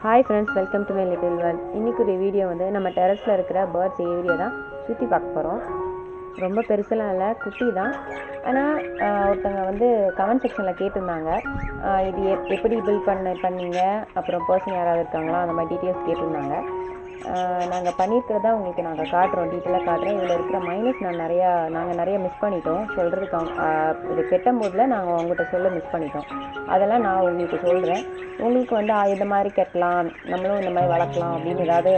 Hi friends, welcome to my little world. இன்றைக்கி ஒரு video வந்து நம்ம டெரஸில் இருக்கிற பேர்ட்ஸ் ஏரியா தான் சுற்றி பார்க்க போகிறோம். ரொம்ப பெருசெல்லாம் இல்லை, குட்டி தான். ஆனால் ஒருத்தங்க வந்து கமெண்ட் செக்ஷனில் கேட்டிருந்தாங்க, இது எப்படி பில்ட் பண்ணீங்க, அப்புறம் பர்சன் யாராவது இருக்காங்களா, அந்த மாதிரி டீட்டெயில்ஸ் கேட்டிருந்தாங்க. நாங்கள் பண்ணியிருக்கிறதா உங்களுக்கு நாங்கள் காட்டுறோம், டீட்டெயிலாக காட்டுறோம். இதில் இருக்கிற மைனஸ் நாங்கள் நிறைய மிஸ் பண்ணிட்டோம் சொல்கிறதுக்கு. இது கெட்டும் போதில் நாங்கள் அவங்ககிட்ட சொல்ல மிஸ் பண்ணிட்டோம். அதெல்லாம் நான் உங்களுக்கு சொல்கிறேன். உங்களுக்கு வந்து இந்த மாதிரி கட்டலாம், நம்மளும் இந்த மாதிரி வளர்க்கலாம் அப்படின்னு ஏதாவது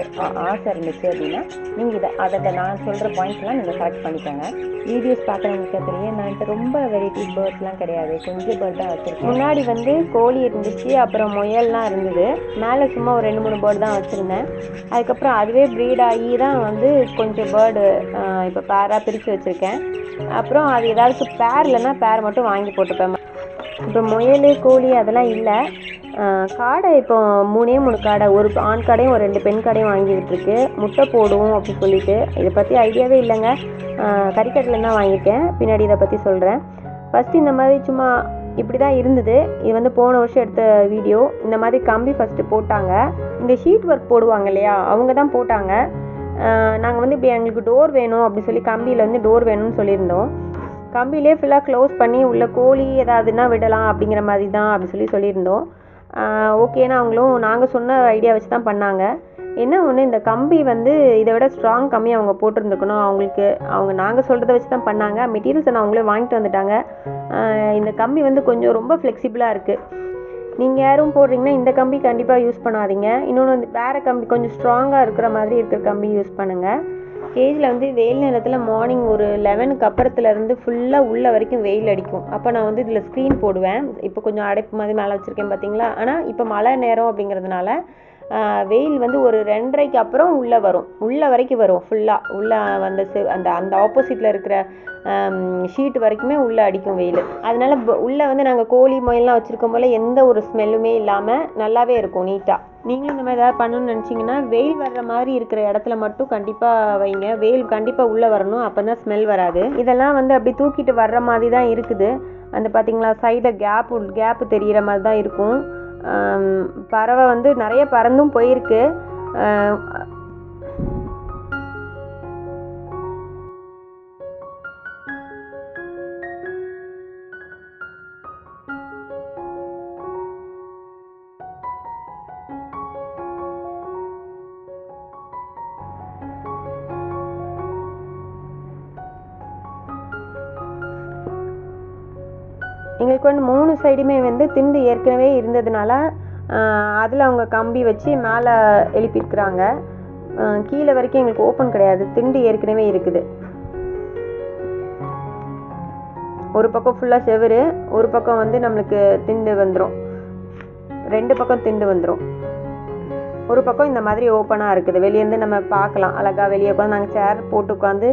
ஆசை இருந்துச்சு அப்படின்னா நீங்கள் அதை நான் சொல்கிற பாயிண்ட்ஸ்லாம் நீங்கள் கரெக்ட் பண்ணிக்கோங்க. வீடியோஸ் பார்க்குறவங்களுக்கு தெரியும், நான் ரொம்ப வெரைட்டிஸ் பேர்ட்ஸ்லாம் கிடையாது, கொஞ்சம் பேர்ட் தான் வச்சுருக்கேன். முன்னாடி வந்து கோழி இருந்துச்சு, அப்புறம் முயல்லாம் இருந்தது. மேலே சும்மா ஒரு 2-3 பேர்டு தான் வச்சுருந்தேன். அதுக்கப்புறம் அதுவே ப்ரீட் ஆகி தான் வந்து கொஞ்சம் பேர்டு இப்போ பேராக பிரித்து வச்சுருக்கேன். அப்புறம் அது ஏதாவது பேர் இல்லைன்னா பேர் மட்டும் வாங்கி போட்டுப்பேன். இப்போ முயல், கோழி அதெல்லாம் இல்லை. காடை இப்போ 3 காடை, ஒரு ஆண் காடையும் ஒரு 2 பெண் காடையும் வாங்கி விட்டுருக்கு. முட்டை போடுவோம் அப்படின்னு சொல்லிட்டு. இதை பற்றி ஐடியாவே இல்லைங்க, கறிக்கட்டில் தான் வாங்கியிருக்கேன். பின்னாடி இதை பற்றி சொல்கிறேன். ஃபஸ்ட்டு இந்த மாதிரி சும்மா இப்படி தான் இருந்தது. இது வந்து போன வருஷம் எடுத்த வீடியோ. இந்த மாதிரி கம்பி ஃபஸ்ட்டு போட்டாங்க. இந்த ஷீட் ஒர்க் போடுவாங்க இல்லையா, அவங்க தான் போட்டாங்க. நாங்கள் வந்து இப்படி எங்களுக்கு டோர் வேணும் அப்படி சொல்லி கம்பியில் வந்து டோர் வேணும்னு சொல்லியிருந்தோம். கம்பியிலே ஃபுல்லாக க்ளோஸ் பண்ணி உள்ள கோழி ஏதாவதுன்னா விடலாம் அப்படிங்கிற மாதிரி தான் அப்படி சொல்லியிருந்தோம். ஓகேன்னா அவங்களும் நாங்கள் சொன்ன ஐடியா வச்சு தான் பண்ணாங்க. என்ன ஒன்று, இந்த கம்பி வந்து இதை விட ஸ்ட்ராங் கம்மி அவங்க போட்டிருந்துக்கணும். அவங்க நாங்கள் சொல்கிறத வச்சு தான் பண்ணாங்க. மெட்டீரியல்ஸை நான் அவங்களே வாங்கிட்டு வந்துட்டாங்க. இந்த கம்பி வந்து கொஞ்சம் ரொம்ப ஃப்ளெக்சிபிளாக இருக்குது. நீங்கள் யாரும் போடுறீங்கன்னா இந்த கம்பி கண்டிப்பாக யூஸ் பண்ணாதீங்க. இன்னொன்று வந்து வேறு கம்பி, கொஞ்சம் ஸ்ட்ராங்காக இருக்கிற மாதிரி இருக்கிற கம்பி யூஸ் பண்ணுங்கள். கேஜில் வந்து வெயில் நேரத்தில் மார்னிங் ஒரு 11க்கு அப்புறத்துலேருந்து ஃபுல்லாக உள்ள வரைக்கும் வெயில் அடிக்கும். அப்போ நான் வந்து இதில் ஸ்க்ரீன் போடுவேன். இப்போ கொஞ்சம் அடைப்பு மாதிரி மேலே வச்சுருக்கேன் பார்த்தீங்களா. ஆனால் இப்போ மழை நேரம் அப்படிங்கிறதுனால வெயில் வந்து ஒரு 2:30க்கு அப்புறம் உள்ளே வரும், உள்ள வரைக்கும் வரும். ஃபுல்லாக உள்ளே வந்து அந்த ஆப்போசிட்டில் இருக்கிற ஷீட் வரைக்குமே உள்ளே அடிக்கும் வெயில். அதனால் உள்ளே வந்து நாங்கள் கோழி முயல்லாம் வச்சுருக்கும் போல் எந்த ஒரு ஸ்மெல்லுமே இல்லாமல் நல்லாவே இருக்கும், நீட்டாக. நீங்களும் இந்த மாதிரி ஏதாவது பண்ணணும்னு நினச்சிங்கன்னா வெயில் வர்ற மாதிரி இருக்கிற இடத்துல மட்டும் கண்டிப்பாக வைங்க. வெயில் கண்டிப்பாக உள்ளே வரணும், அப்போ தான் ஸ்மெல் வராது. இதெல்லாம் வந்து அப்படி தூக்கிட்டு வர்ற மாதிரி தான் இருக்குது. அந்த பார்த்திங்களா, சைடில் கேப்பு தெரிகிற மாதிரி தான் இருக்கும். பறவை வந்து நிறைய பறந்தும் போயிருக்கு. எங்களுக்கு வந்து 3 சைடுமே வந்து திண்டு ஏற்கனவே இருந்ததுனால அதில் அவங்க கம்பி வச்சு மேலே எழுப்பியிருக்கிறாங்க. கீழே வரைக்கும் எங்களுக்கு ஓப்பன் கிடையாது, திண்டு ஏற்கனவே இருக்குது. ஒரு பக்கம் ஃபுல்லாக செவுரு, ஒரு பக்கம் வந்து நம்மளுக்கு திண்டு வந்துடும். 2 பக்கம் திண்டு வந்துடும். ஒரு பக்கம் இந்த மாதிரி ஓப்பனாக இருக்குது, வெளியேருந்து நம்ம பார்க்கலாம் அழகாக. வெளியே உட்காந்து நாங்கள் சேர் போட்டு உட்காந்து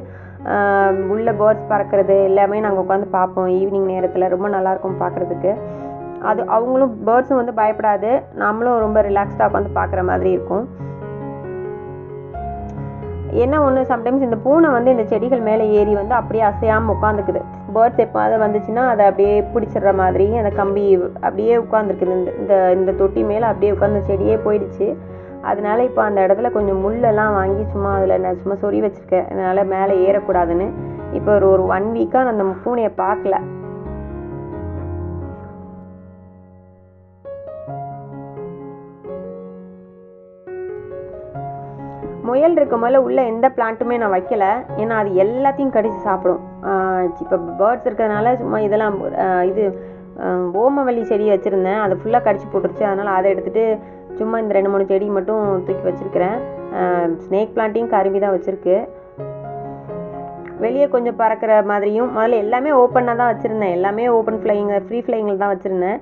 உள்ள பேர்ட்ஸ் பறக்கிறது எல்லாமே நாங்கள் உட்காந்து பார்ப்போம் ஈவினிங் நேரத்தில். ரொம்ப நல்லாயிருக்கும் பார்க்குறதுக்கு. அது அவங்களும் பேர்ட்ஸும் வந்து பயப்படாது, நம்மளும் ரொம்ப ரிலாக்ஸ்டாக உட்காந்து பார்க்குற மாதிரி இருக்கும். என்ன ஒன்று, சம்டைம்ஸ் இந்த பூனை வந்து இந்த செடிகள் மேலே ஏறி வந்து அப்படியே அசையாமல் உட்காந்துக்குது. பேர்ட்ஸ் எப்போது வந்துச்சுன்னா அதை அப்படியே பிடிச்சிடுற மாதிரி அந்த கம்பி அப்படியே உட்காந்துருக்குது. இந்த தொட்டி மேலே அப்படியே உட்காந்து செடியே போயிடுச்சு. அதனால இப்போ அந்த இடத்துல கொஞ்சம் முள்ளெல்லாம் வாங்கி சும்மா அதில் நான் சும்மா சொறி வச்சுருக்கேன். அதனால் மேலே ஏறக்கூடாதுன்னு. இப்போ ஒரு 1 வீக்காக நான் அந்த பூனையை பார்க்கல. முயல் இருக்கும் போல உள்ள எந்த பிளான்ட்டுமே நான் வைக்கல, ஏன்னா அது எல்லாத்தையும் கடிச்சு சாப்பிடும். இப்போ பேர்ட்ஸ் இருக்கிறதுனால சும்மா இதெல்லாம் இது ஓமவல்லி செடி வச்சுருந்தேன், அதை ஃபுல்லாக கடிச்சு போட்டுருச்சு. அதனால் அதை எடுத்துகிட்டு சும்மா இந்த 2-3 செடி மட்டும் தூக்கி வச்சுருக்கிறேன். ஸ்னேக் பிளான்ட்டையும் கரும்பி தான் வச்சுருக்கு. வெளியே கொஞ்சம் பறக்கிற மாதிரியும் முதல்ல எல்லாமே ஓப்பனாக தான் வச்சுருந்தேன். எல்லாமே ஓப்பன் ஃப்ரீ ஃப்ளைங்கில் தான் வச்சுருந்தேன்.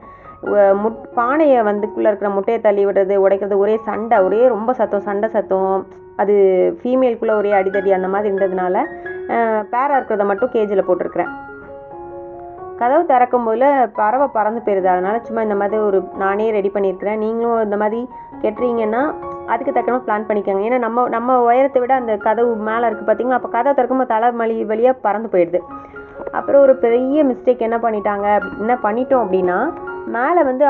பானையை வந்துக்குள்ளே இருக்கிற முட்டையை தள்ளி விடுறது, உடைக்கிறது, ஒரே சண்டை, ரொம்ப சண்டை சத்தம். அது ஃபீமேலுக்குள்ளே ஒரே அடித்தடி அந்த மாதிரி இருந்ததுனால பேராக இருக்கிறத மட்டும் கேஜில் போட்டிருக்கிறேன். கதவு திறக்கும் போது பறவை பறந்து போயிடுது. அதனால் சும்மா இந்த மாதிரி நானே ரெடி பண்ணியிருக்கிறேன். நீங்களும் இந்த மாதிரி கெட்டுறீங்கன்னா அதுக்கு தக்கமாக பிளான் பண்ணிக்கோங்க. ஏன்னா நம்ம உயரத்தை விட அந்த கதவு மேலே இருக்குது பார்த்தீங்களா, அப்போ கதவை திறக்கும்போது தலைமலி வழியாக பறந்து போயிடுது. அப்புறம் ஒரு பெரிய மிஸ்டேக் என்ன பண்ணிட்டோம் அப்படின்னா, மேலே வந்து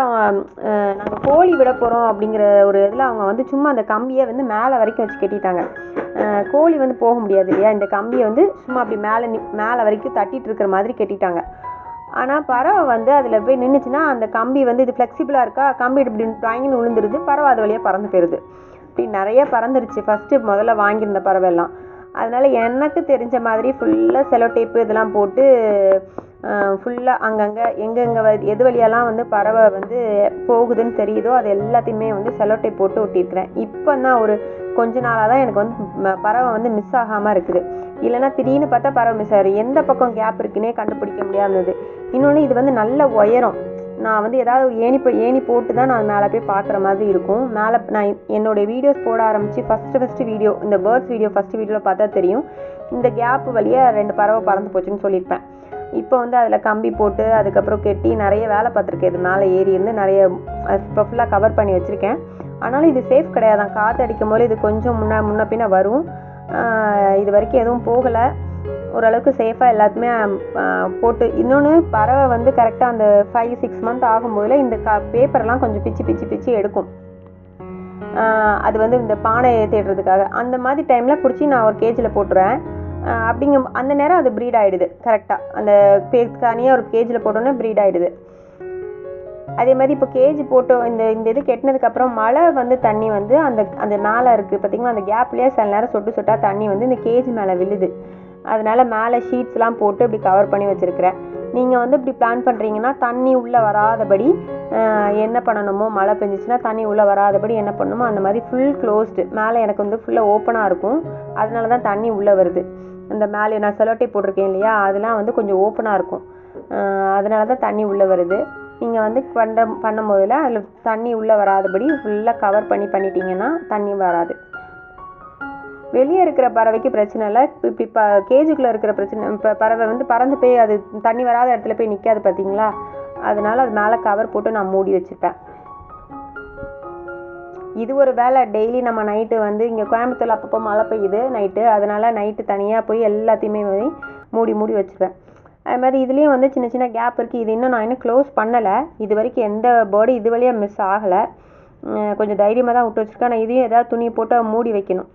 நாங்கள் கோழி விட போகிறோம் அப்படிங்கிற ஒரு இதில் அவங்க வந்து சும்மா அந்த கம்பியை வந்து மேலே வரைக்கும் வச்சு கட்டிட்டாங்க. கோழி வந்து போக முடியாது இல்லையா, இந்த கம்பியை வந்து சும்மா அப்படி மேலே வரைக்கும் தட்டிட்டு இருக்கிற மாதிரி கட்டிட்டாங்க. ஆனால் பறவை வந்து அதில் போய் நின்றுச்சுன்னா அந்த கம்பி வந்து இது ஃப்ளெக்சிபிளாக இருக்கா, கம்பி இப்படி டாங்கின்னு விழுந்துருது, பறவை அது வழியாக பறந்து போயிடுது. இப்படி நிறைய பறந்துருச்சு முதல்ல வாங்கியிருந்த பறவை எல்லாம். அதனால் எனக்கு தெரிஞ்ச மாதிரி ஃபுல்லாக செலோ டேப்பு இதெல்லாம் போட்டு ஃபுல்லாக அங்கங்கே எங்கெங்கே எது வழியெல்லாம் வந்து பறவை வந்து போகுதுன்னு தெரியுதோ அது எல்லாத்தையுமே வந்து செலோ டேப் போட்டு ஒட்டியிருக்கிறேன். இப்போ தான் ஒரு கொஞ்ச நாளாக தான் எனக்கு வந்து பறவை வந்து மிஸ் ஆகாமல் இருக்குது. இல்லைன்னா திடீர்னு பார்த்தா பறவை மிஸ் ஆகிடும், எந்த பக்கம் கேப் இருக்குன்னே கண்டுபிடிக்க முடியாதது. இன்னொன்று இது வந்து நல்ல உயரம், நான் வந்து ஏதாவது ஒரு ஏணி போட்டு தான் நான் மேலே போய் பார்க்குற மாதிரி இருக்கும். மேலே நான் என்னோடய வீடியோஸ் போட ஆரம்பித்து ஃபஸ்ட்டு வீடியோ, இந்த பேர்ட்ஸ் வீடியோ ஃபஸ்ட்டு வீடியோவில் பார்த்தா தெரியும், இந்த கேப்பு வழியாக 2 பறவை பறந்து போச்சுன்னு சொல்லியிருப்பேன். இப்போ வந்து அதில் கம்பி போட்டு அதுக்கப்புறம் கெட்டி நிறைய வேலை பார்த்துருக்கேன். இது மேலே ஏறி இருந்து நிறைய இப்போ ஃபுல்லாக கவர் பண்ணி வச்சுருக்கேன். ஆனாலும் இது சேஃப் கிடையாதான், காற்று அடிக்கும் போது இது கொஞ்சம் முன்ன பின்ன வரும். இது வரைக்கும் எதுவும் போகலை, ஓரளவுக்கு சேஃபாக எல்லாத்துமே போட்டு. இன்னொன்று பறவை வந்து கரெக்டாக அந்த 5-6 மந்த் ஆகும்போதில் இந்த பேப்பர்லாம் கொஞ்சம் பிச்சு எடுக்கும். அது வந்து இந்த பானையை தேடுறதுக்காக அந்த மாதிரி டைமில் பிடிச்சி நான் ஒரு கேஜில் போட்டுருவேன். அந்த நேரம் அது ப்ரீட் ஆகிடுது கரெக்டாக, அந்த தனியாக ஒரு கேஜில் போட்டோன்னே ப்ரீட் ஆகிடுது. அதே மாதிரி இப்போ கேஜி போட்டோ இந்த இது கெட்டினதுக்கப்புறம் மழை வந்து தண்ணி வந்து அந்த மேலே இருக்குது பார்த்திங்களா, அந்த கேப்லேயே சில நேரம் சொட்டாக தண்ணி வந்து இந்த கேஜி மேலே விழுது. அதனால் மேலே ஷீட்ஸ்லாம் போட்டு இப்படி கவர் பண்ணி வச்சுருக்கிறேன். நீங்கள் வந்து இப்படி பிளான் பண்ணுறீங்கன்னா தண்ணி உள்ளே வராதபடி என்ன பண்ணணுமோ, மழை பெஞ்சிச்சுன்னா தண்ணி உள்ளே வராதபடி என்ன பண்ணணுமோ அந்த மாதிரி ஃபுல் க்ளோஸ்டு. மேலே எனக்கு வந்து ஃபுல்லாக ஓப்பனாக இருக்கும், அதனால தான் தண்ணி உள்ளே வருது. அந்த மேலே நான் செலோட்டேப் போட்டிருக்கேன் இல்லையா, அதெல்லாம் வந்து கொஞ்சம் ஓப்பனாக இருக்கும், அதனால தான் தண்ணி உள்ளே வருது. நீங்கள் வந்து பண்ணும்போதில் அதில் தண்ணி உள்ளே வராதபடி ஃபுல்லாக கவர் பண்ணிட்டீங்கன்னா தண்ணி வராது. வெளியே இருக்கிற பறவைக்கு பிரச்சனை இல்லை, இப்படி கேஜுக்குள்ளே இருக்கிற பிரச்சனை. இப்போ பறவை வந்து பறந்து போய் அது தண்ணி வராத இடத்துல போய் நிற்காது பார்த்தீங்களா, அதனால் அது மேலே கவர் போட்டு நான் மூடி வச்சுப்பேன். இது ஒரு வேலை. டெய்லி நம்ம நைட்டு வந்து இங்கே கோயம்புத்தூர் அப்பப்போ மழை பெய்யுது நைட்டு, அதனால் நைட்டு தனியாக போய் எல்லாத்தையுமே மூடி வச்சுப்பேன். அது மாதிரி இதுலேயும் வந்து சின்ன கேப் இருக்குது. இது இன்னும் நான் க்ளோஸ் பண்ணலை. இது வரைக்கும் எந்த பேர்டு இது வழியாக மிஸ் ஆகலை. கொஞ்சம் தைரியமாக தான் விட்டு வச்சுருக்கேன். ஆனால் இதையும் ஏதாவது துணி போட்டு மூடி வைக்கணும்.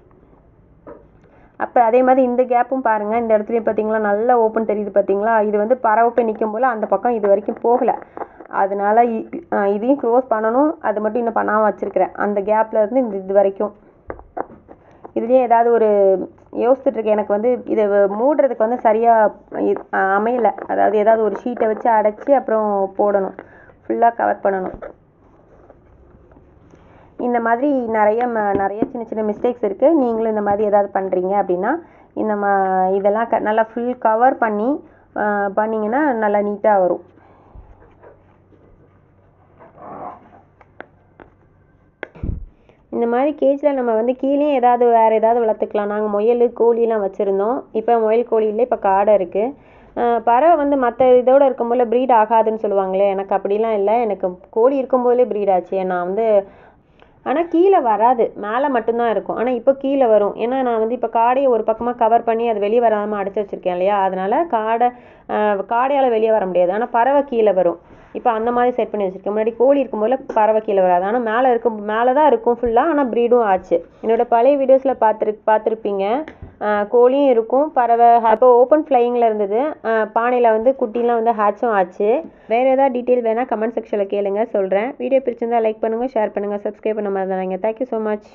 அப்போ அதே மாதிரி இந்த கேப்பும் பாருங்கள், இந்த இடத்துலையும் பார்த்தீங்களா நல்லா ஓப்பன் தெரியுது பார்த்தீங்களா, இது வந்து பறவை போய் நிற்கும் போல் அந்த பக்கம் இது வரைக்கும் போகலை. அதனால் இதையும் க்ளோஸ் பண்ணணும், அது மட்டும் இன்னும் பண்ணாமல் வச்சுருக்கிறேன். அந்த கேப்பில் இருந்து இது வரைக்கும் இதுலேயும் ஏதாவது ஒரு யோசிச்சுட்ருக்கேன். எனக்கு வந்து இதை மூடுறதுக்கு வந்து சரியாக அமையலை. அதாவது ஏதாவது ஒரு ஷீட்டை வச்சு அடைச்சி அப்புறம் போடணும், ஃபுல்லாக கவர் பண்ணணும். இந்த மாதிரி நிறைய சின்ன மிஸ்டேக்ஸ் இருக்குது. நீங்களும் இந்த மாதிரி ஏதாவது பண்ணுறீங்க அப்படின்னா இதெல்லாம் நல்லா ஃபுல் கவர் பண்ணிங்கன்னா நல்லா நீட்டாக வரும். இந்த மாதிரி கேஜில் நம்ம வந்து கீழே வேறு ஏதாவது வளர்த்துக்கலாம். நாங்கள் முயல் கோழிலாம் வச்சுருந்தோம். இப்போ முயல் கோழி இல்லை, இப்போ காடை இருக்குது. பறவை வந்து மற்ற இதோடு இருக்கும்போது ப்ரீட் ஆகாதுன்னு சொல்லுவாங்களே, எனக்கு அப்படிலாம் இல்லை. எனக்கு கோழி இருக்கும்போதே ப்ரீட் ஆச்சு. நான் வந்து ஆனால் கீழே வராது, மேலே மட்டும்தான் இருக்கும். ஆனால் இப்போ கீழே வரும். ஏன்னா நான் வந்து இப்போ காடையை ஒரு பக்கமாக கவர் பண்ணி அது வெளியே வராமல் அடைச்சி வச்சுருக்கேன் இல்லையா, அதனால் காடையால் வெளியே வர முடியாது. ஆனால் பறவை கீழே வரும். இப்போ அந்த மாதிரி செட் பண்ணி வச்சுருக்கேன். முன்னாடி கோழி இருக்கும்போது பறவை கீழே வராது, ஆனால் மேலே தான் இருக்கும் ஃபுல்லாக. ஆனால் ப்ரீடும் ஆச்சு. என்னோடய பழைய வீடியோஸில் பார்த்துருப்பீங்க, கோழியும் இருக்கும், பறவை அப்போ ஓப்பன் ஃப்ளையிங்கில் இருந்தது. பானையில் வந்து குட்டிலாம் வந்து ஹேட்சும் ஆச்சு. வேறு ஏதாவது டீட்டெயில் வேணால் கமெண்ட் செக்ஷனில் கேளுங்க, சொல்கிறேன். வீடியோ பிடிச்சிருந்தால் லைக் பண்ணுங்கள், ஷேர் பண்ணுங்கள், சப்ஸ்கிரைப் பண்ண மாதிரி தாங்க. Thank you so much.